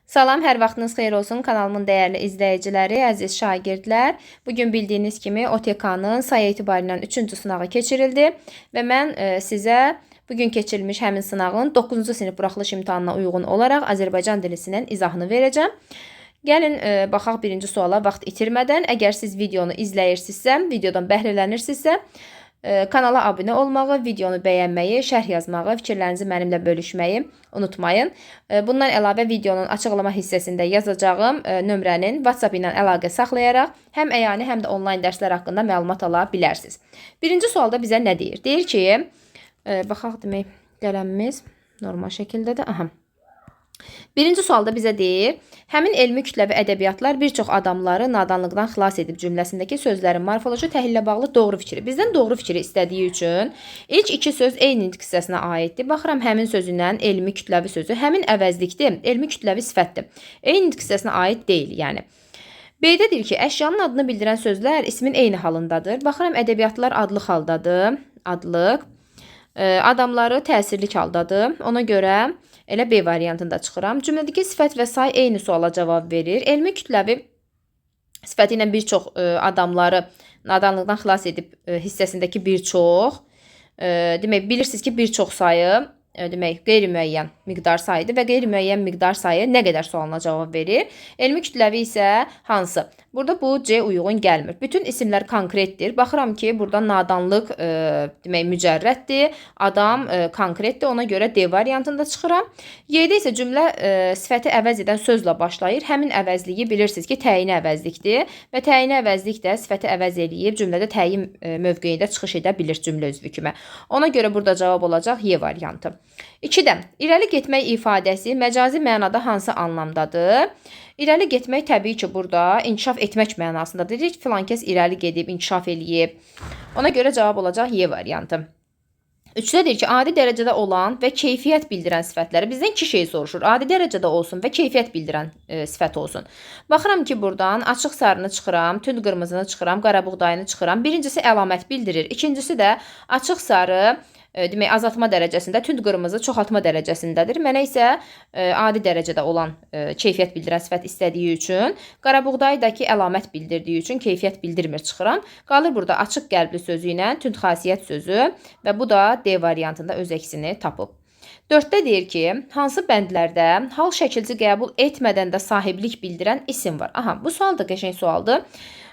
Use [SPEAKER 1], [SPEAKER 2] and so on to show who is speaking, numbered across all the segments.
[SPEAKER 1] Salam, hər vaxtınız xeyir olsun kanalımın dəyərli izləyiciləri, əziz şagirdlər. Bugün bildiyiniz kimi OTK-nın say etibarilə 3-cü sınağı keçirildi və mən sizə bugün keçirilmiş həmin sınağın 9-cu sinif buraxılış imtahanına uyğun olaraq Azərbaycan dilisinin izahını verəcəm. Gəlin baxaq birinci suala vaxt itirmədən. Əgər siz videonu izləyirsinizsə, videodan bəhrələnirsinizsə, kanala abunə olmağı, videonu bəyənməyi, şərh yazmağı, fikirlərinizi mənimlə bölüşməyi unutmayın. Bundan əlavə videonun açıqlama hissəsində yazacağım nömrənin WhatsApp ilə əlaqə saxlayaraq həm əyani, həm də onlayn dərslər haqqında məlumat ala bilərsiniz. Birinci sualda bizə nə deyir? Deyir ki, baxaq demək qələmimiz normal şəkildədir. Aha. Birinci sualda bizə deyir, həmin elmi kütləvi ədəbiyyatlar bir çox adamları nadanlıqdan xilas edib cümləsindəki sözlərin morfoloji təhlillə bağlı doğru fikri. Bizdən doğru fikri istədiyi üçün ilk iki söz eyni nitq hissəsinə aiddir. Baxıram həmin sözündən elmi kütləvi sözü həmin əvəzlikdir, elmi kütləvi sifətdir. Eyni nitq hissəsinə aid deyil, yəni. B-də deyir ki, əşyanın adını bildirən sözlər ismin eyni halındadır. Baxıram ədəbiyyatlar adlıq haldadır, adlıq. Adamları təsirlik haldadır. Ona görə elə B variantında çıxıram. Cümlədəki sifət və say eyni suala cavab verir. Elmi kütləvi sifəti ilə bir çox adamları nadanlıqdan xilas edib hissəsindəki bir çox. Demək, bilirsiniz ki, bir çox sayı demək qeyri-müəyyən miqdar sayıdır və qeyri-müəyyən miqdar sayı nə qədər sualına cavab verir. Elmi kütləvi isə hansı? Burada bu C uyğun gəlmir. Bütün isimlər konkretdir. Baxıram ki, burada nadanlıq demək mücərrətdir. Adam konkretdir. Ona görə D variantında çıxıram. Y-də isə cümlə sifəti əvəz edən sözlə başlayır. Həmin əvəzliyi bilirsiniz ki, təyini əvəzlikdir və təyini əvəzlik də sifəti əvəz eləyib cümlədə təyin mövqeyində çıxış edə bilir cümlə üzvü kimi. Ona görə burada cavab olacaq Y variantı. 2-də irəli getmək ifadəsi məcazi mənada hansı anlamdadır? İrəli getmək təbii ki, burada inkişaf etmək mənasındadır. Dedik ki, filan kəs irəli gedib, inkişaf eləyib. Ona görə cavab olacaq Y variantı. 3-də deyir ki, adi dərəcədə olan və keyfiyyət bildirən sifətləri bizdən iki şey soruşur. Adi dərəcədə olsun və keyfiyyət bildirən sifət olsun. Baxıram ki, buradan açıq sarını çıxıram, tünd qırmızını çıxıram, qara buğdayını çıxıram. Birincisi əlamət bildirir. İkincisi də açıq sarı demək, azaltma dərəcəsində, tünd qırmızı çoxaltma dərəcəsindədir. Mənə isə adi dərəcədə olan keyfiyyət bildirən sifət istədiyi üçün, qara buğdaydakı əlamət bildirdiyi üçün keyfiyyət bildirmir çıxıram. Qalır burada açıq qəlbli sözü ilə tünd xasiyyət sözü və bu da D variantında öz əksini tapıb. 4-də deyir ki, hansı bəndlərdə hal şəkilci qəbul etmədən də sahiblik bildirən isim var? Aha, bu sual da qəşəng sualdır.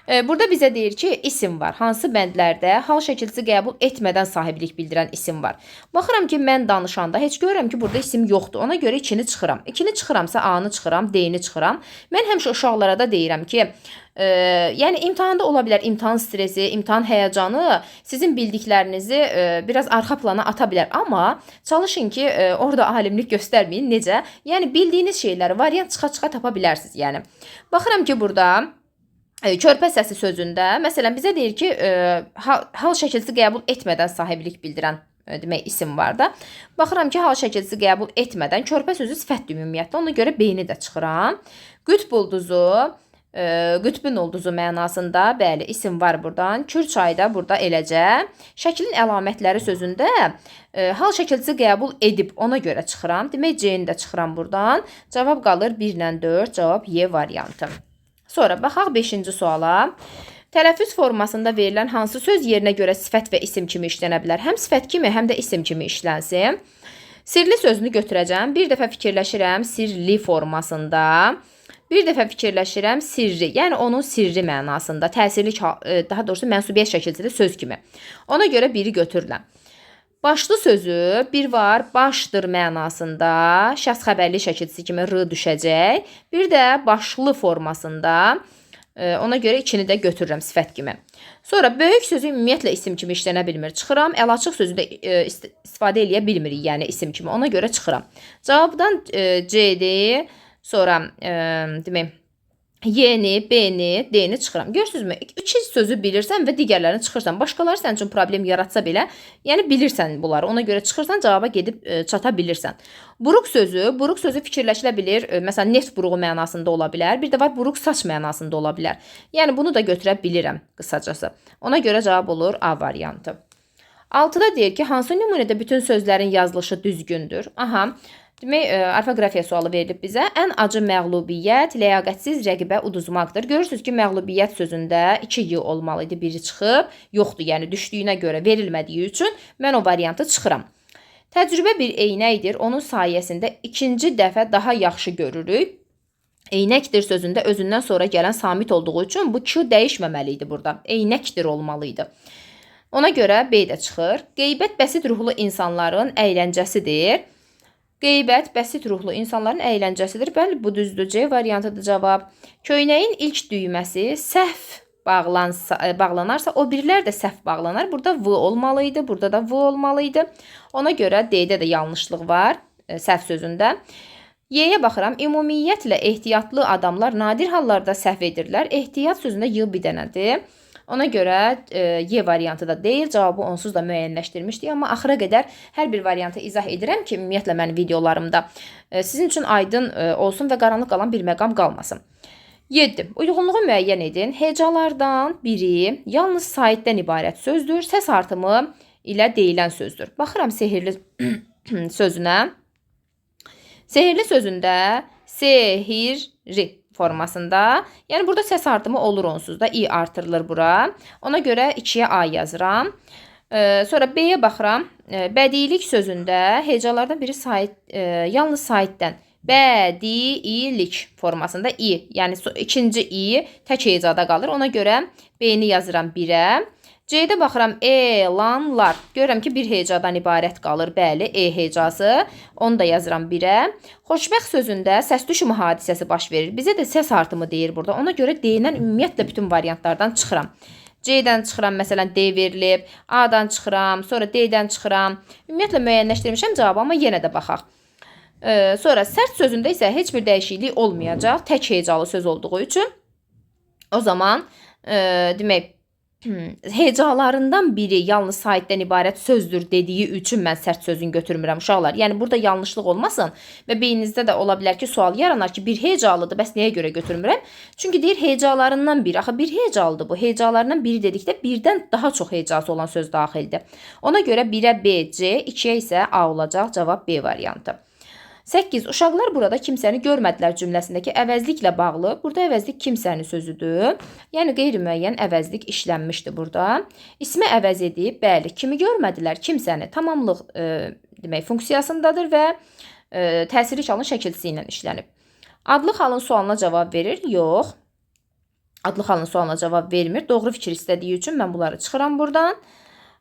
[SPEAKER 1] Burada bizə deyir ki, isim var. Hansı bəndlərdə hal şəkilçisi qəbul etmədən sahiblik bildirən isim var. Baxıram ki, mən danışanda heç görürəm ki, burada isim yoxdur. Ona görə 2-ni çıxıram. 2-ni çıxıramsa A-nı çıxıram, D-ni çıxıram. Mən həmişə uşaqlara da deyirəm ki, yəni imtahanda ola bilər imtahan stresi, imtahan həyəcanı sizin bildiklərinizi biraz arxa plana ata bilər. Amma çalışın ki, orada alimlik göstərməyin. Necə? Yəni bildiyiniz şeyləri variant çıxa-çıxa tapa bilərsiniz. Yəni baxıram ki, burada körpə səsi sözündə, məsələn, bizə deyir ki, hal şəkilçisi qəbul etmədən sahiblik bildirən demək isim var da. Baxıram ki, hal şəkilçisi qəbul etmədən körpə sözü sifətdir ümumiyyətlə. Ona görə B-ni də çıxıram. Qütb ulduzu, qütbün ulduzu mənasında, bəli, isim var buradan. Kür çayı da burada eləcə. Şəklin əlamətləri sözündə hal şəkilçisi qəbul edib, ona görə çıxıram. Demək, C-ni də çıxıram buradan. Cavab qalır 1 ilə 4, cavab Y variantı. Sonra baxaq 5-ci suala. Tələffüz formasında verilən hansı söz yerinə görə sifət və isim kimi işlənə bilər? Həm sifət kimi, həm də isim kimi işlənsin. Sirli sözünü götürəcəm. Bir dəfə fikirləşirəm sirli formasında. Bir dəfə fikirləşirəm sirri, yəni onun sirri mənasında. Təsirli, daha doğrusu mənsubiyyət şəkildə söz kimi. Ona görə biri götürüləm. Başlı sözü bir var başdır mənasında, şəxs xəbərli şəkilçisi kimi R düşəcək. Bir də başlı formasında, ona görə 2-ni də götürürəm sifət kimi. Sonra böyük sözü ümumiyyətlə isim kimi işlənə bilmir. Çıxıram, əlaçıq sözü də istifadə eləyə bilmirik, yəni isim kimi. Ona görə çıxıram. Cavabdan C-dir, sonra demək, Y-ni, B-ni, D-ni çıxıram. Görürsünüzmü? 2 sözü bilirsən və digərlərini çıxırsan. Başqaları sənin üçün problem yaratsa belə, yəni bilirsən bunları. Ona görə çıxırsan, cavaba gedib çata bilirsən. Buruq sözü fikirləşilə bilir. Məsələn, neft buruğu mənasında ola bilər. Bir də var, buruq saç mənasında ola bilər. Yəni, bunu da götürə bilirəm qısacası. Ona görə cavab olur A variantı. 6-da deyir ki, hansı nümunədə bütün sözlərin yazılışı düzgündür? Aha, Demək, orfoqrafiya sualı verilib bizə. Ən acı məğlubiyyət ləyaqətsiz rəqibə uduzmaqdır. Görürsünüz ki, məğlubiyyət sözündə 2 y olmalı idi, biri çıxıb, yoxdur. Yəni düşdüyünə görə verilmədiyi üçün mən o variantı çıxıram. Təcrübə bir eynəkdir. Onun sayəsində ikinci dəfə daha yaxşı görürük. Eynəkdir sözündə özündən sonra gələn samit olduğu üçün bu Q dəyişməməli idi burada. Eynəkdir olmalı idi. Ona görə B də çıxır. Qeybət bəsit ruhlu insanların əyləncəsidir. Qeybət bəsit ruhlu insanların əyləncəsidir. Bəli, bu düzdür. C variantıdır cavab. Köynəyin ilk düyməsi səhv bağlanarsa, o birilər də səhv bağlanar. Burada V olmalı idi, burada da V olmalı idi. Ona görə D-də də yanlışlıq var səhv sözündə. Y-yə baxıram. Ümumiyyətlə ehtiyatlı adamlar nadir hallarda səhv edirlər. Ehtiyat sözündə Y bir dənədir. Ona görə Y variantı da deyil, cavabı onsuz da müəyyənləşdirmişdik. Amma axıra qədər hər bir variantı izah edirəm ki, ümumiyyətlə mənim videolarımda sizin üçün aydın olsun və qaranlıq qalan bir məqam qalmasın. 7. Uyğunluğu müəyyən edin. Hecalardan biri yalnız saitdən ibarət sözdür. Səs artımı ilə deyilən sözdür. Baxıram sehirli sözünə. Sehirli sözündə sehirri formasında. Yəni burada səs artımı olur onsuz da. İ artırılır bura. Ona görə 2-yə A yazıram. Sonra B-yə baxıram. Bədiilik sözündə hecalardan biri yalnız saitdən. Bədiilik formasında I. Yəni ikinci I tək hecada qalır. Ona görə B-ni yazıram 1-ə. C-də baxıram elanlar. Görürəm ki, bir hecadan ibarət qalır. Bəli, E hecası. Onu da yazıram 1-ə. Xoşbəxt sözündə səs düşümü hadisəsi baş verir. Bizə də səs artımı deyir burada. Ona görə D-dən ümumiyyətlə bütün variantlardan çıxıram. C-dən çıxıram, məsələn D verilib. A-dan çıxıram, sonra D-dən çıxıram. Ümumiyyətlə müəyyənləşdirmişəm cavabı, amma yenə də baxaq. Sonra sərt sözündə isə heç bir dəyişiklik olmayacaq. Tək hecalı söz olduğu üçün. O zaman demək, hecalarından biri yalnız saitdən ibarət sözdür dediyi üçün mən sərt sözünü götürmürəm uşaqlar. Yəni burada yanlışlıq olmasın və beyninizdə də ola bilər ki, sual yaranar ki, bir hecalıdır, bəs nəyə görə götürmürəm? Çünki deyir hecalarından biri. Axı bir hecalıdır bu. Hecalarından biri dedikdə birdən daha çox hecası olan söz daxildir. Ona görə 1-ə B, C, 2-yə isə A olacaq. Cavab B variantı. 8. Uşaqlar burada kimsəni görmədilər cümləsindəki əvəzliklə bağlı. Burada əvəzlik kimsənin sözüdür. Yəni qeyri-müəyyən əvəzlik işlənmişdir burada. İsmi əvəz edib, bəli, kimi görmədilər, kimsəni tamamlıq demək funksiyasındadır və təsirli halın şəkilçisi ilə işlənib. Adlı halın sualına cavab verir? Yox. Adlı halın sualına cavab vermir. Doğru fikir istədiyi üçün mən bunları çıxıram buradan.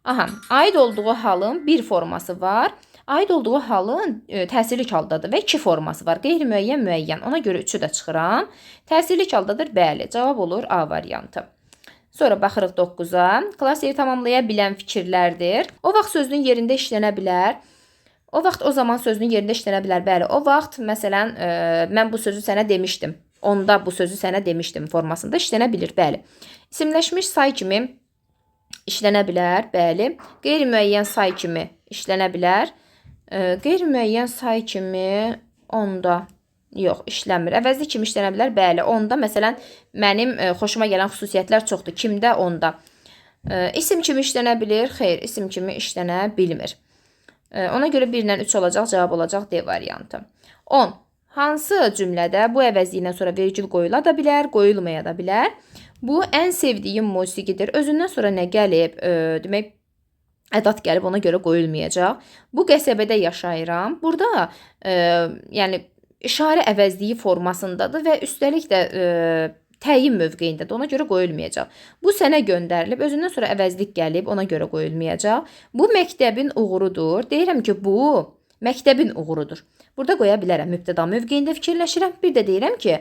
[SPEAKER 1] Aha, aid olduğu halın bir forması var. Aid olduğu halın təsirli haldadır və 2 forması var. Qeyri-müəyyən, müəyyən. Ona görə 3-ü də çıxıram. Təsirli haldadır, bəli. Cavab olur A variantı. Sonra baxırıq 9-a. Klassiyi tamamlaya bilən fikirlərdir. O vaxt sözünün yerində işlənə bilər. O vaxt, o zaman sözünün yerində işlənə bilər. Bəli, o vaxt, məsələn, mən bu sözü sənə demişdim. Onda bu sözü sənə demişdim formasında işlənə bilir, bəli. İsimləşmiş say kimi işlənə bilər, bəli. Qeyri-müəyyən say kimi işlənə bilər. Qeyri-müəyyən say kimi onda yox, işlənmir. Əvəzli kimi işlənə bilər, bəli. Onda, məsələn, mənim xoşuma gələn xüsusiyyətlər çoxdur. Kimdə? Onda. İsim kimi işlənə bilir, xeyr, isim kimi işlənə bilmir. Ona görə 1-lə 3 olacaq, cavab olacaq D variantı. 10. Hansı cümlədə bu əvəzlikdən sonra vergül qoyula da bilər, qoyulmaya da bilər? Bu, ən sevdiyim musiqidir. Özündən sonra nə gəlib? Demək, ədat gəlib, ona görə qoyulmayacaq. Bu qəsəbədə yaşayıram. Burada yəni işarə əvəzliyi formasındadır və üstəlik də təyin mövqeyindədir. Ona görə qoyulmayacaq. Bu sənə göndərilib. Özündən sonra əvəzlik gəlib, ona görə qoyulmayacaq. Bu məktəbin uğurudur. Deyirəm ki, bu məktəbin uğurudur. Burada qoya bilərəm. Mübtəda mövqeyində fikirləşirəm. Bir də deyirəm ki,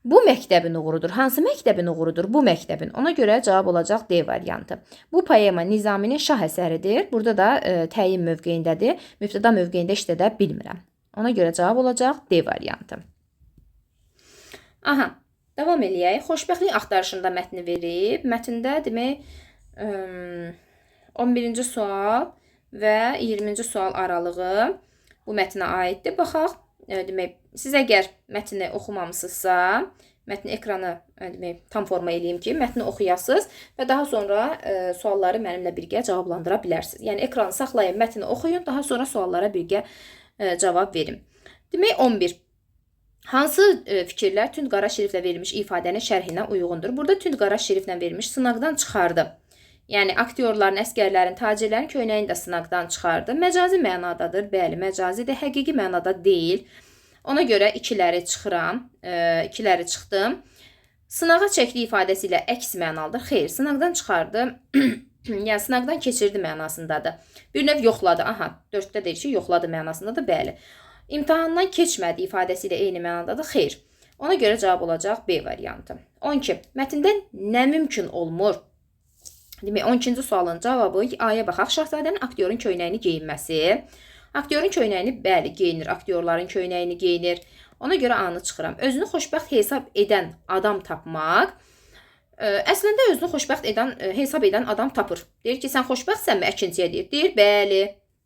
[SPEAKER 1] bu məktəbin uğurudur. Hansı məktəbin uğurudur? Bu məktəbin. Ona görə cavab olacaq D variantı. Bu poema Nizaminin şah əsəridir. Burada da təyin mövqeyindədir. Mübtəda mövqeyində işlədə bilmirəm. Ona görə cavab olacaq D variantı. Aha, davam eləyək. Xoşbəxtlik axtarışında mətni verib. Mətndə demək 11-ci sual və 20-ci sual aralığı bu mətnə aiddir. Baxaq. Demək, siz əgər mətni oxumamısınızsa, mətni ekranı demək, tam forma eləyim ki, mətni oxuyasınız və daha sonra sualları mənimlə birgə cavablandıra bilərsiniz. Yəni ekranı saxlayın, mətni oxuyun, daha sonra suallara birgə cavab verin. Demək 11. Hansı fikirlər tünd qara şriflə verilmiş ifadənin şərhinə uyğundur? Burada tünd qara şriflə verilmiş sınaqdan çıxardı. Yəni aktyorların, əsgərlərin, tacirlərin köynəyini də sınaqdan çıxardı. Məcazi mənadadır. Bəli, məcazidir. Həqiqi mənada deyil. Ona görə ikiləri çıxıram. İkiləri çıxdım. Sınağa çəkdi ifadəsi ilə əks mənalıdır. Xeyr, sınaqdan çıxardı. Yəni sınaqdan keçirdi mənasındadır. Bir növ yoxladı. Aha, 4-də deyir ki, yoxladı mənasındadır. Bəli. İmtahandan keçmədi ifadəsi ilə eyni mənadadır. Xeyr. Ona görə cavab olacaq B variantı. 12. Mətndə nə mümkün olmur? Demək, 12-ci sualın cavabı A-ya baxaq. Şahzadənin aktyorun köynəyini geyinməsi. Aktyorun köynəyini, bəli, geyinir. Aktyorların köynəyini geyinir. Ona görə A-nı çıxıram. Özünü xoşbəxt hesab edən adam tapmaq. Əslində özünü xoşbəxt hesab edən adam tapır. Deyir ki, sən xoşbəxtsənmi? Əkinciyə deyir. Deyir, bəli.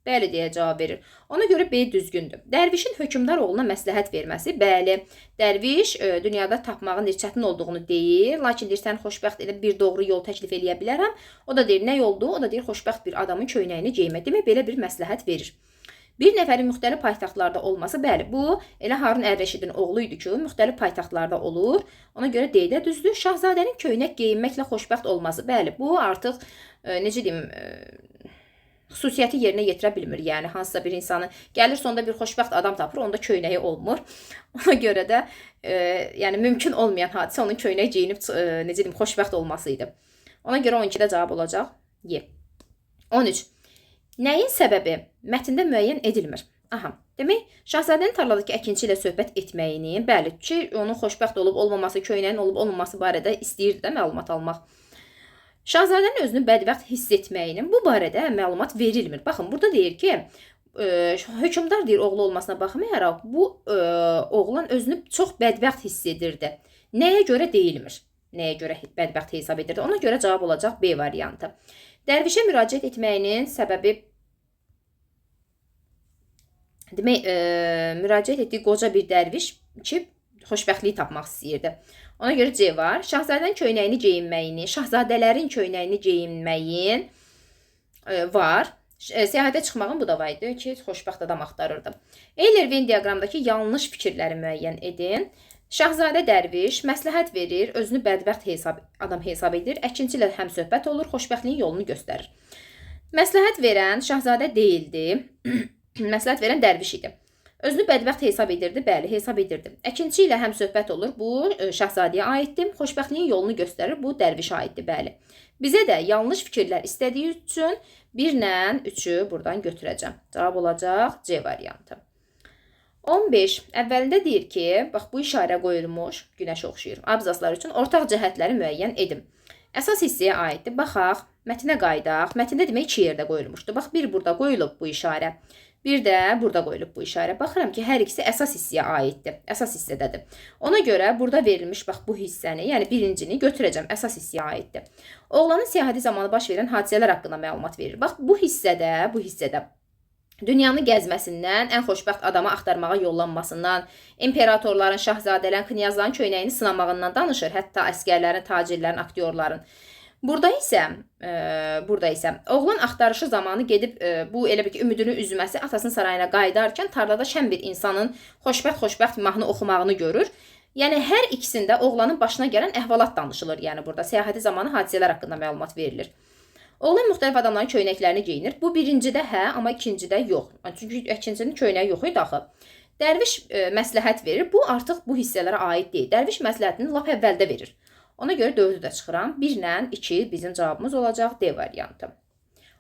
[SPEAKER 1] Bəli deyə cavab verir. Ona görə B düzgündür. Dərvişin hökmdar oğluna məsləhət verməsi. Bəli. Dərviş dünyada tapmağın çətin olduğunu deyir. Lakin deyir, sən xoşbəxt edib bir doğru yol təklif eləyə bilərəm. O da deyir, nə yoldur? O da deyir, xoşbəxt bir adamın köynəyini geymək. Demək, belə bir məsləhət verir. Bir nəfərin müxtəlif paytaxtlarda olması, bəli, bu elə Harun Ər-Rəşidin oğlu idi ki, müxtəlif paytaxtlarda olur. Ona görə D-də düzdür. Şahzadənin köynək geyinməklə xoşbəxt olması, bəli, bu artıq necə deyim, xüsusiyyəti yerinə yetirə bilmir. Yəni hansısa bir insanı gəlir, sonda bir xoşbəxt adam tapır, onda köynəyi olmur. Ona görə də yəni mümkün olmayan hadisə onun köynək geyinib necə deyim, xoşbəxt olması idi. Ona görə 12-də cavab olacaq Y. 13. Nəyin səbəbi mətndə müəyyən edilmir? Aha, demək, şahzadənin tarladakı əkinçi ilə söhbət etməyini, bəli ki, onun xoşbəxt olub olmaması, köynəyin olub olmaması barədə istəyirdi də məlumat almaq. Şahzadənin özünü bədbəxt hiss etməyinin bu barədə məlumat verilmir. Baxın, burada deyir ki, hökmdar deyir oğlu olmasına baxmayaraq, bu oğlan özünü çox bədbəxt hiss edirdi. Nəyə görə deyilmir? Nəyə görə bədbəxt hesab edirdi? Ona görə cavab olacaq B variantı. Dərvişə müraciət etməyinin səbəbi, demək, müraciət etdiyi qoca bir dərviş ki, xoşbəxtliyi tapmaq istəyirdi. Ona görə C var. Şahzadənin köynəyini geyinməyini, şahzadələrin köynəyini geyinməyin var. Səyahətə çıxmağın bu da var idi ki, xoşbəxt adam axtarırdı. Eyler-Venn diaqramdakı yanlış fikirləri müəyyən edin. Şahzadə dərviş məsləhət verir, özünü bədbəxt adam hesab edir, əkinçi ilə həmsöhbət olur, xoşbəxtliyin yolunu göstərir. Məsləhət verən şahzadə deyildi, məsləhət verən dərviş idi. Özünü bədbəxt hesab edirdi, bəli, hesab edirdi. Əkinçi ilə həmsöhbət olur, bu şahzadəyə aiddir, xoşbəxtliyin yolunu göstərir, bu dərvişə aiddir, bəli. Bizə də yanlış fikirlər istədiyi üçün 1 ilə 3-ü buradan götürəcəm. Cavab olacaq C variantı. 15. Əvvəlində deyir ki, bax bu işarə qoyulmuş, günəş oxşayır. Abzaslar üçün ortaq cəhətləri müəyyən edin. Əsas hissəyə aiddir. Baxaq, mətnə qaydaq. Mətndə demək 2 yerdə qoyulmuşdur. Bax, bir burada qoyulub bu işarə. Bir də burada qoyulub bu işarə. Baxıram ki, hər ikisi əsas hissəyə aiddir. Əsas hissədədir. Ona görə burada verilmiş bax bu hissəni, yəni birincini götürəcəm. Əsas hissəyə aiddir. Oğlanın səyahəti zamanı baş verən hadisələr haqqında məlumat verir. Bax, bu hissədə dünyanı gəzməsindən, ən xoşbəxt adamı axtarmağa yollanmasından, imperatorların, şahzadələrin, knyazların köynəyini sınamağından danışır, hətta əsgərlərin, tacirlərin, aktyorların. Burada isə oğlan axtarışı zamanı gedib bu elə bir ki, ümidini üzməsi, atasının sarayına qayıdarkən tarlada şən bir insanın xoşbəxt mahnı oxumağını görür. Yəni hər ikisində oğlanın başına gələn əhvalat danışılır. Yəni burada səyahəti zamanı hadisələr haqqında məlumat verilir. Oğlan müxtəlif adamların köynəklərini geyinir. Bu birincidə hə, amma ikincidə yox. Çünki ikincinin köynəyi yox idi axı. Dərviş məsləhət verir. Bu artıq bu hissələrə aid deyil. Dərviş məsləhətini lap əvvəldə verir. Ona görə 4-ü də çıxıram. 1 ilə 2 bizim cavabımız olacaq D variantı.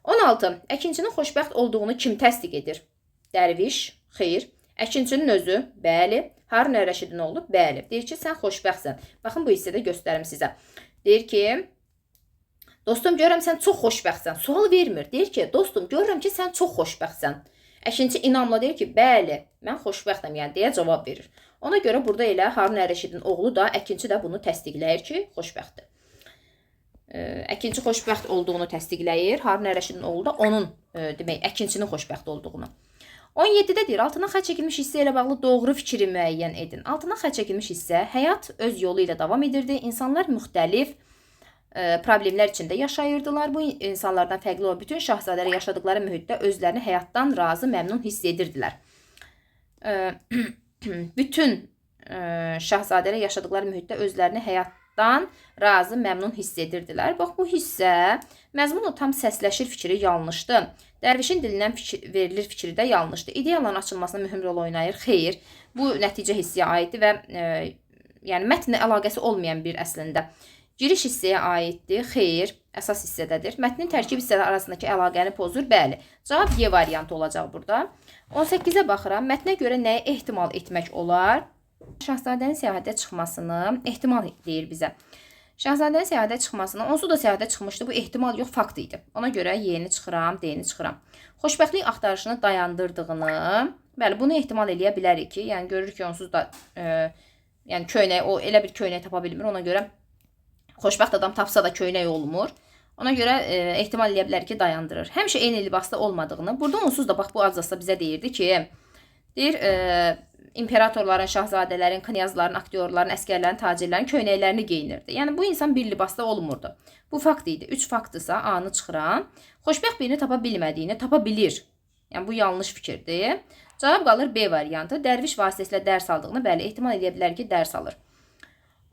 [SPEAKER 1] 16. Əkinçinin xoşbəxt olduğunu kim təsdiq edir? Dərviş, xeyr. Əkinçinin özü, bəli. Harun Ər-Rəşidin oğlu, bəli. Deyir ki, sən xoşbəxtsən. Baxın bu hissədə göstərim sizə. Deyir ki, dostum, görürəm sən çox xoşbəxtsən. Sual vermir. Deyir ki, dostum, görürəm ki, sən çox xoşbəxtsən. Əkinçi inamla deyir ki, bəli, mən xoşbəxtəm, yəni deyə cavab verir. Ona görə burada elə Harun Ər-Rəşidin oğlu da, əkinçi də bunu təsdiqləyir ki, xoşbəxtdir. Əkinçi xoşbəxt olduğunu təsdiqləyir. Harun Ər-Rəşidin oğlu da onun, demək, əkinçinin xoşbəxt olduğunu. 17-də deyir, altına xətt çəkilmiş hissə ilə bağlı doğru fikri müəyyən edin. Altına xətt çəkilmiş hissə, həyat öz yolu ilə davam edirdi. İnsanlar müxtəlif problemlər içində yaşayırdılar. Bu insanlardan fərqli olan bütün şahzadələr yaşadıkları mühitdə özlərini həyatdan razı, məmnun hiss edirdilər. bütün şahzadələr yaşadıkları mühitdə özlərini həyatdan razı, məmnun hiss edirdilər. Bax, bu hissə məzmunla tam səsləşir fikri yanlışdır. Dərvişin dilindən verilir fikri də yanlışdır. İdeyaların açılmasına mühüm rol oynayır. Xeyr, bu nəticə hissiyə aiddir və yəni mətnlə əlaqəsi olmayan bir əslində. Giriş hissəyə aiddir. Xeyr, əsas hissədədir. Mətnin tərkib hissələri arasındakı əlaqəni pozur. Bəli, cavab Y variantı olacaq burada. 18-ə baxıram. Mətnə görə nəyi ehtimal etmək olar? Şahzadənin səyahətə çıxmasını ehtimal deyir bizə. Şahzadənin səyahətə çıxmasını, onsuz da səyahətə çıxmışdı. Bu ehtimal yox, fakt idi. Ona görə Y-ni çıxıram, D-ni çıxıram. Xoşbəxtlik axtarışını dayandırdığını, bəli, bunu ehtimal eləyə bilərik ki, yəni görürük ki, onsuz da yəni köynək, o elə bir köynək tapa bilmir. Ona görə xoşbəxt adam tapsa da köynək olmur. Ona görə ehtimal eləyə bilər ki, dayandırır. Həmişə eyni libasda olmadığını, burada onsuz da bax bu azasa bizə deyirdi ki, deyir, imperatorların, şahzadələrin, knyazların, aktyorların, əskərlərin, tacirlərin köynəklərini geyinirdi. Yəni bu insan bir libasda olmurdu. Bu fakt idi. 3 faktdırsa A-nı çıxıram. Xoşbəxt birini tapa bilmədiyini tapa bilir. Yəni bu yanlış fikirdir. Cavab qalır B variantı. Dərviş vasitəsilə dərs aldığını, bəli, ehtimal edə bilər ki, dərs alır.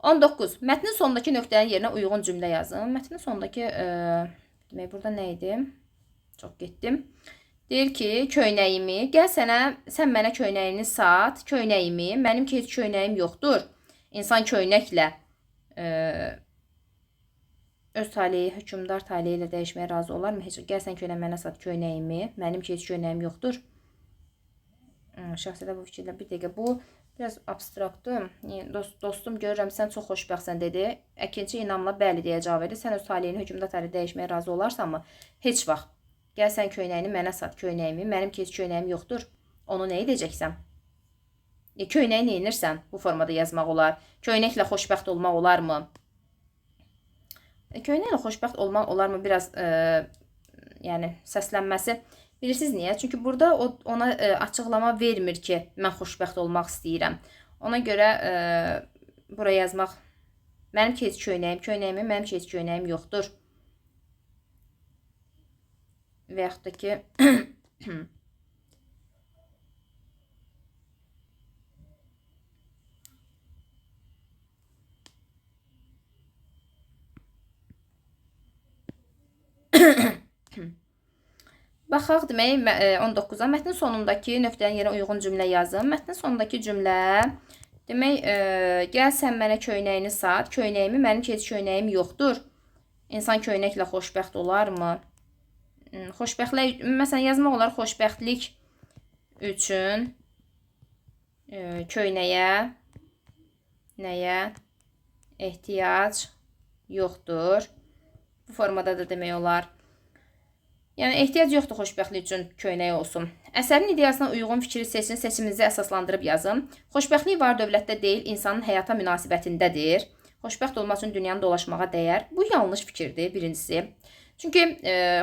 [SPEAKER 1] 19. Mətnin sonundakı nöqtənin yerinə uyğun cümlə yazın. Mətnin sonundakı demək burada nə idi? Çox getdim. Deyir ki, köynəyimi, gəl sən mənə köynəyini sat, köynəyimi, mənim ki, heç köynəyim yoxdur. İnsan köynəklə öz taleyi, hökmdar taleyi ilə dəyişməyə razı olarmı? Gəl sən köynəyimi mənə sat, köynəyimi, mənim ki, heç köynəyim yoxdur. Şəxsiyyətlə bu fikirlə bir dəqiqə, bu biraz abstraktdır. Dostum, görürəm, sən çox xoşbəxtsən, dedi. Əkinçi inamla bəli deyə cavab verir. Sən öz taleyini, hökmdar taleyi dəyişməyə razı olarsanmı? Heç vaxt. Gəl sən köynəyini mənə sat, köynəyimi. Mənim ki, heç köynəyim yoxdur. Onu nə edəcəksən? Köynəyi nə edirsən? Bu formada yazmaq olar. Köynəklə xoşbəxt olmaq olarmı? Köynəklə xoşbəxt olmaq olarmı? Biraz yəni səslənməsi. Bilirsiniz niyə? Çünki burada ona açıqlama vermir ki, mən xoşbəxt olmaq istəyirəm. Ona görə buraya yazmaq, mənim ki, heç köynəyimi, mənim ki, heç köynəyim yoxdur. Və yaxud da ki, baxaq demək 19-a. Mətnin sonundakı nöqtənin yerinə uyğun cümlə yazın. Mətnin sonundakı cümlə demək, gəl sən mənə köynəyini sat, köynəyimi, mənim ki, heç köynəyim yoxdur. İnsan köynəklə xoşbəxt olarmı? Xoşbəxtlik, məsələn, yazmaq olar, xoşbəxtlik üçün köynəyə nəyə ehtiyac yoxdur. Bu formada da demək olar. Yəni, ehtiyac yoxdur xoşbəxtlik üçün köynək olsun. Əsərin ideyasına uyğun fikri seçin, seçiminizi əsaslandırıb yazın. Xoşbəxtlik var dövlətdə deyil, insanın həyata münasibətindədir. Xoşbəxt olmaq üçün dünyanı dolaşmağa dəyər. Bu yanlış fikirdir, birincisi. Çünki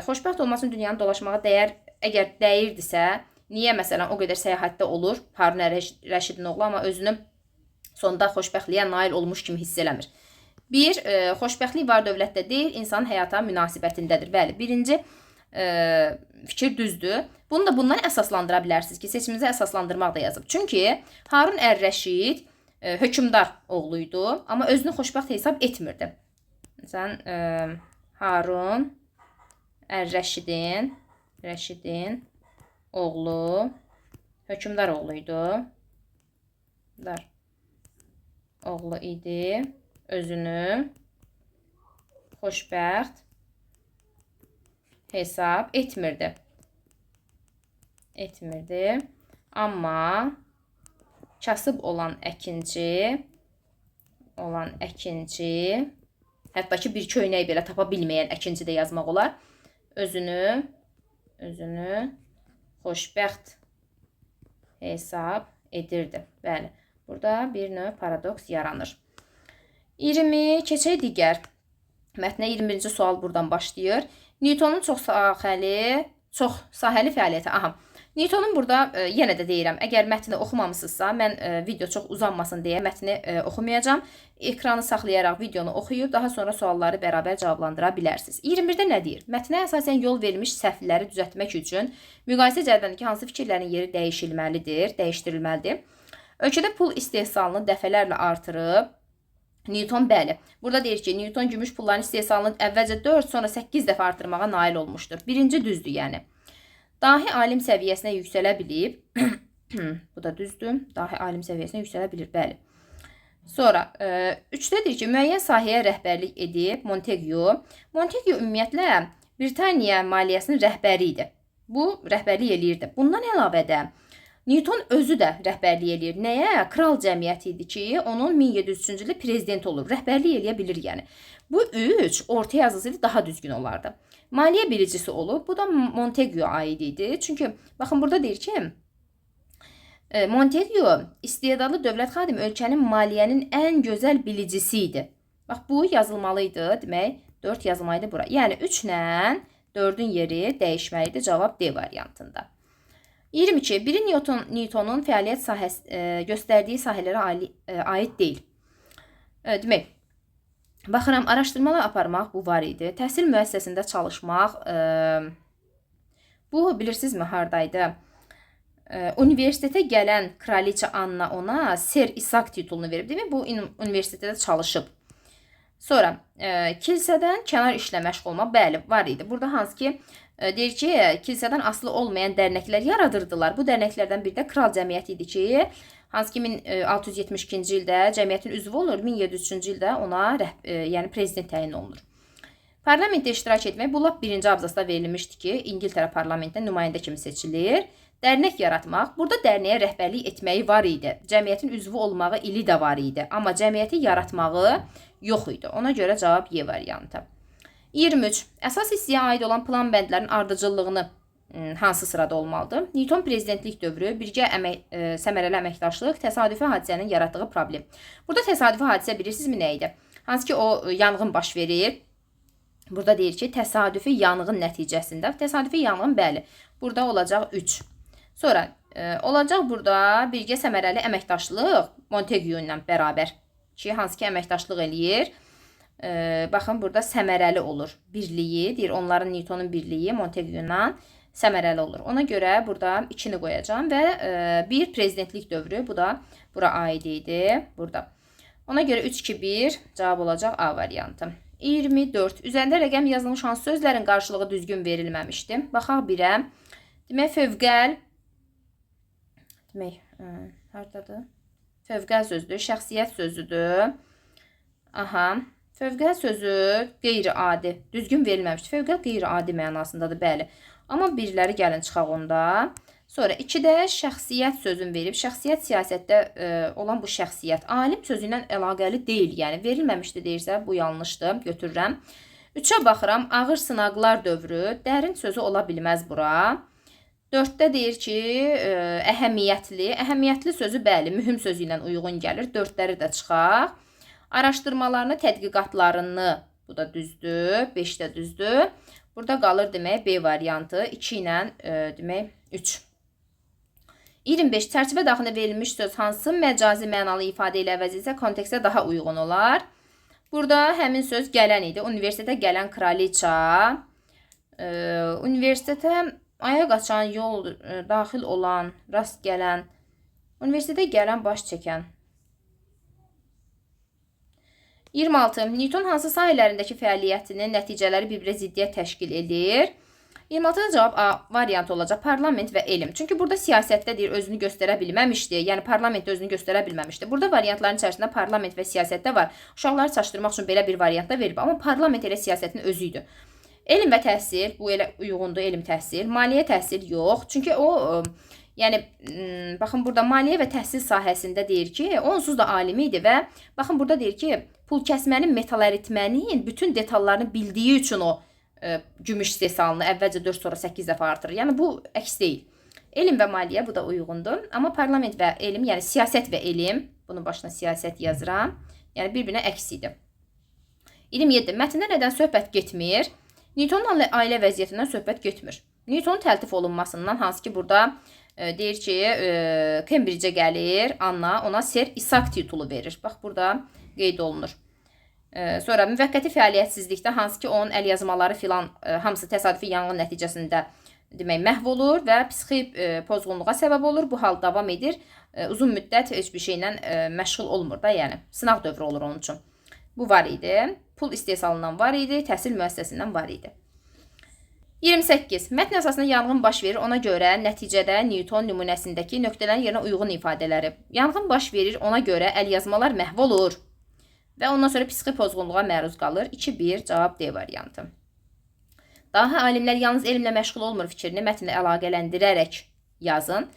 [SPEAKER 1] xoşbəxt olmaq üçün dünyanı dolaşmağa dəyər, əgər dəyirdisə, niyə məsələn o qədər səyahətdə olur Harun Rəşidin oğlu, amma özünü sonda xoşbəxtliyə nail olmuş kimi hiss eləmir. Bir, xoşbəxtlik var dövlətdə deyil, insanın həyata münasibətindədir. Bəli, birinci fikir düzdür. Bunu da bundan əsaslandıra bilərsiniz ki, seçiminizi əsaslandırmaq da yazıb. Çünki Harun Rəşid hökmdar oğluydu, amma özünü xoşbəxt hesab etmirdi. Məsələn, Harun Rəşidin oğlu hökmdar oğluydu. Oğlu idi. Özünü xoşbəxt hesab etmirdi. Amma kasıb olan əkinçi, hətta ki bir köynək belə tapa bilməyən əkinçi də yazmaq olar. Özünü xoşbəxt hesab edirdi. Bəli, burada bir növ paradoks yaranır. 20. Keçək digər. Mətnə 21-ci sual buradan başlayır. Newtonun çox sahəli fəaliyyəti. Newtonun burada yenə də deyirəm, əgər mətni oxumamısınızsa, mən video çox uzanmasın deyə mətni oxumayacağam. Ekranı saxlayaraq videonu oxuyub, daha sonra sualları bərabər cavablandıra bilərsiniz. 21-də nə deyir? Mətnə əsasən yol verilmiş səhvləri düzəltmək üçün müqayisə cədvəlindəki hansı fikirlərin yeri dəyişdirilməlidir? Ölkədə pul istehsalını dəfələrlə artırıb. Newton bəli. Burada deyir ki, Newton gümüş pulların istehsalını əvvəlcə 4, sonra 8 dəfə artırmağa nail olmuşdur. Birinci düzdür yəni. Dahi alim səviyyəsinə yüksələ bilib. Bu da düzdür. Dahi alim səviyyəsinə yüksələ bilir. Bəli. Sonra 3-də deyir ki, müəyyən sahəyə rəhbərlik edib Montesquieu. Montesquieu ümumiyyətlə Britaniya maliyyəsinin rəhbəri idi. Bu rəhbərlik eləyirdi. Bundan əlavə də Newton özü də rəhbərlik eləyir. Nəyə? Kral cəmiyyəti idi ki, onun 1703-cü ildə prezident olub. Rəhbərlik eləyə bilir yəni. Bu 3 orta yazısı daha düzgün olardı. Maliyyə bilicisi olub. Bu da Montesquieu aid idi. Çünki baxın burada deyir ki, Montesquieu istedadlı dövlət xadimi ölkənin maliyyənin ən gözəl bilicisi idi. Bax bu yazılmalıydı. Demək 4 yazılmalıydı bura. Yəni 3 ilə 4-ün yeri dəyişməlidir. Cavab D variantında. 22. Biri Newtonun fəaliyyət göstərdiyi sahələrə aid deyil. Demək, baxıram, araşdırmalar aparmaq bu var idi. Təhsil müəssisəsində çalışmaq, bu bilirsinizmi hardaydı? Universitetə gələn kraliçə Anna ona Sir Isaac titulunu verib. Demək, bu universitetdə çalışıb. Sonra, kilsədən kənar işlə məşğul olmaq, bəli, var idi. Burada hansı ki, deyir ki, kilsədən asılı olmayan dərnəklər yaradırdılar. Bu dərnəklərdən biri də kral cəmiyyəti idi ki, hansı ki 1672-ci ildə cəmiyyətin üzvü olur, 1703-cü ildə ona yəni prezident təyin olunur. Parlamentdə iştirak etmək, bu lap birinci abzasda verilmişdi ki, İngiltərə parlamentdən nümayəndə kimi seçilir. Dərnək yaratmaq, burada dərnəyə rəhbərlik etməyi var idi. Cəmiyyətin üzvü olmağı ili də var idi. Amma cəmiyyəti yaratmağı yox idi. Ona görə cavab Y variantı. 23. Əsas hissəyə aid olan plan bəndlərin ardıcıllığını hansı sırada olmalıdır? Newton prezidentlik dövrü, birgə səmərəli əməkdaşlıq, təsadüfi hadisənin yaratdığı problem. Burada təsadüfi hadisə bilirsinizmi nə idi? Hansı ki o yanğın baş verir. Burada deyir ki, təsadüfi yanğın nəticəsində. Təsadüfi yanğın bəli. Burada olacaq 3. Sonra olacaq burada birgə səmərəli əməkdaşlıq Montesquieu ilə bərabər ki, hansı ki əməkdaşlıq eləyir. Baxın, burada səmərəli olur. Birliyi, deyir, onların Newtonun birliyi Montesquieu ilə səmərəli olur. Ona görə burada 2-ni qoyacağım və bir prezidentlik dövrü, bu da bura aid idi. Burada. Ona görə 3-2-1 cavab olacaq A variantı. 24. Üzərində rəqəm yazılmış hansı sözlərin qarşılığı düzgün verilməmişdi? Baxaq birə. Demək, fövqəl. Demək, haradadır? Fövqəl sözdür, şəxsiyyət sözüdür. Aha. Fövqəl sözü qeyri-adi, düzgün verilməmişdir. Fövqəl qeyri-adi mənasındadır, bəli. Amma birləri gəlin çıxaq onda. Sonra 2-də şəxsiyyət sözünü verib. Şəxsiyyət siyasətdə olan bu şəxsiyyət alim sözü ilə əlaqəli deyil. Yəni verilməmişdir deyirsə, bu yanlışdır, götürürəm. 3-ə baxıram, ağır sınaqlar dövrü, dərin sözü ola bilməz bura. 4-də deyir ki, əhəmiyyətli. Əhəmiyyətli sözü bəli, mühüm sözü ilə uyğun gəlir. 4-ləri də çıxaq. Araşdırmalarını, tədqiqatlarını, bu da düzdür, 5 də düzdür. Burada qalır demək B variantı, 2 ilə demək 3. 25. Çərçivə daxilində verilmiş söz hansı məcazi mənalı ifadə ilə əvəz etsə kontekstə daha uyğun olar? Burada həmin söz gələn idi. Universitetə gələn kraliça, universitetə aya qaçan, yol daxil olan, rast gələn, universitetə gələn, baş çəkən. 26. Newton hansı sahələrindəki fəaliyyətinin nəticələri bir-birə ziddiyyət təşkil edir? 26-da cavab A variantı olacaq, parlament və elm. Çünki burada siyasətdə deyir, özünü göstərə bilməmişdi. Yəni parlamentdə özünü göstərə bilməmişdi. Burada variantların içərisində parlament və siyasətdə var. Uşaqları çaşdırmaq üçün belə bir variantda verib. Amma parlament elə siyasətin özü idi. Elm və təhsil, bu elə uyğundur, elm təhsil. Maliyyə təhsil yox. Çünki o, yəni, baxın burada maliyyə və təhsil sahəsində deyir ki, onsuz da alimi idi və baxın burada deyir ki, pul kəsmənin, metal əritmənin bütün detallarını bildiyi üçün o gümüş istehsalını əvvəlcə 4 sonra 8 dəfə artırır. Yəni bu əks deyil. Elm və maliyyə bu da uyğundur. Amma parlament və elm, yəni siyasət və elm, bunun başına siyasət yazıram. Yəni bir-birinə əks idi. 27. Mətndə nədən söhbət getmir? Newtonun ailə vəziyyətindən söhbət getmir. Newton təltif olunmasından, hansı ki burada deyir ki, Cambridge-ə gəlir Anna, ona Sir Isaac titulu verir. Bax, burada qeyd olunur. Sonra müvəqqəti fəaliyyətsizlikdə, hansı ki onun əlyazmaları filan hamısı təsadüfi yanğın nəticəsində demək məhv olur və psixi pozğunluğa səbəb olur. Bu hal davam edir. Uzun müddət heç bir şeylə məşğul olmur da, yəni sınaq dövrü olur onun üçün. Bu var idi. Pul istehsalından var idi, təhsil müəssisəsindən var idi. 28. Mətn əsasında yanğın baş verir. Ona görə nəticədə Newton nümunəsindəki nöqtələrin yerinə uyğun ifadələri. Yanğın baş verir. Ona görə əlyazmalar məhv olur. Və ondan sonra psixi pozğunluğa məruz qalır. 2-1 cavab D variantı. Daha alimlər yalnız elmlə məşğul olmur fikrini mətnlə əlaqələndirərək yazın.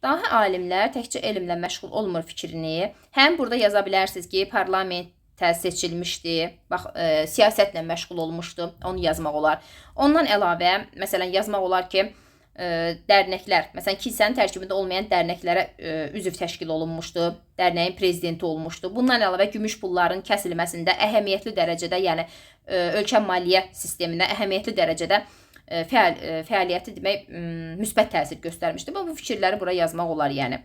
[SPEAKER 1] Daha alimlər təkcə elmlə məşğul olmur fikrini həm burada yaza bilərsiniz ki, parlamentdə seçilmişdi, bax, siyasətlə məşğul olmuşdu, onu yazmaq olar. Ondan əlavə, məsələn, yazmaq olar ki, dərnəklər, məsələn, kilsənin tərkibində olmayan dərnəklərə üzv təşkil olunmuşdu, dərnəyin prezidenti olmuşdu. Bundan əlavə, gümüş pulların kəsilməsində əhəmiyyətli dərəcədə, yəni ölkə maliyyə sisteminə əhəmiyyətli dərəcədə fəaliyyəti demək, müsbət təsir göstərmişdi. Bu fikirləri bura yazmaq olar, yəni.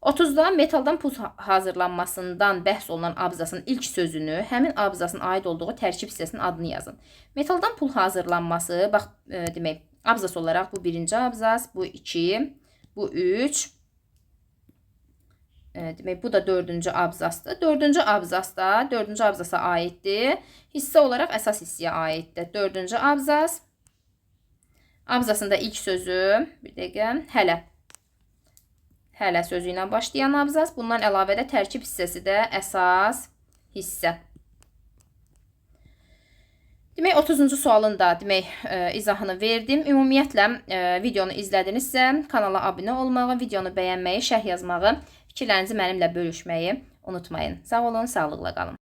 [SPEAKER 1] 30-da metaldan pul hazırlanmasından bəhs olunan abzasın ilk sözünü, həmin abzasın aid olduğu tərkib hissəsinin adını yazın. Metaldan pul hazırlanması, bax, demək, abzas olaraq bu birinci abzas, bu 2, bu 3, demək, bu da dördüncü abzasdır. Dördüncü abzasa aiddir. Hissə olaraq əsas hissəyə aiddir. Dördüncü abzas, abzasında ilk sözü, bir dəqiqə, hələ sözü ilə başlayan abzas. Bundan əlavə də tərkib hissəsi də əsas hissə. Demək, 30-cu sualın da demək, izahını verdim. Ümumiyyətlə, videonu izlədinizsə, kanala abunə olmağı, videonu bəyənməyi, şərh yazmağı, fikirlərinizi mənimlə bölüşməyi unutmayın. Sağ olun, sağlıqla qalın.